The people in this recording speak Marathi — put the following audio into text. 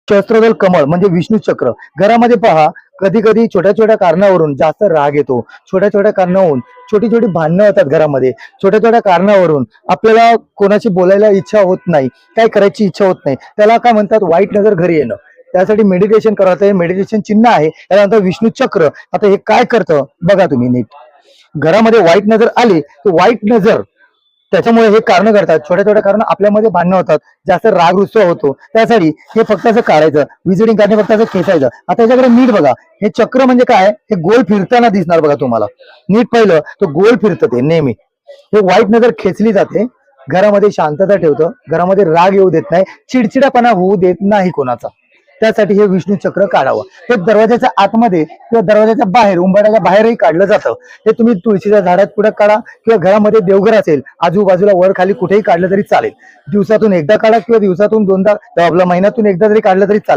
सहस्त्रदल कमळ म्हणजे विष्णू चक्र घरामध्ये पहा. कधी कधी छोट्या छोट्या कारणावरून जास्त राग येतो. छोट्या छोट्या कारणावरून छोटी छोटी भांडणं होतात घरामध्ये. छोट्या छोट्या कारणावरून आपल्याला कोणाशी बोलायला इच्छा होत नाही, काय करायची इच्छा होत नाही. त्याला काय म्हणतात, वाईट नजर घरी येणं. त्यासाठी मेडिटेशन करायचं. हे मेडिटेशन चिन्ह आहे, त्यानंतर विष्णू चक्र. आता हे काय करतं बघा तुम्ही नीट. घरामध्ये वाईट नजर आली तर वाईट नजर त्याच्यामुळे हे कारण करतात. छोट्या छोट्या कारण आपल्यामध्ये भांडणं होतात, जास्त राग रुसवा होतो. त्यासाठी हे फक्त असं काढायचं, विजिटिंग कार्डने फक्त असं खेचायचं. आता याच्याकडे नीट बघा. हे चक्र म्हणजे काय, हे गोल फिरताना दिसणार बघा तुम्हाला. नीट पाहिलं तर गोल फिरतं ते नेहमी. हे वाईट नजर खेचली जाते. घरामध्ये शांतता ठेवतं, घरामध्ये राग येऊ देत नाही, चिडचिडापणा होऊ देत नाही कोणाचा. त्यासाठी हे विष्णू चक्र काढावं. हे दरवाजाच्या आतमध्ये किंवा दरवाजाच्या बाहेर, उंबरठ्याच्या बाहेरही काढलं जातं. हे तुम्ही तुळशीच्या झाडात पुढे काढा किंवा घरामध्ये देवघर असेल आजूबाजूला वर खाली कुठेही काढलं तरी चालेल. दिवसातून एकदा काढा किंवा दिवसातून दोनदा, आपल्या महिन्यातून एकदा जरी काढलं तरी चालेल.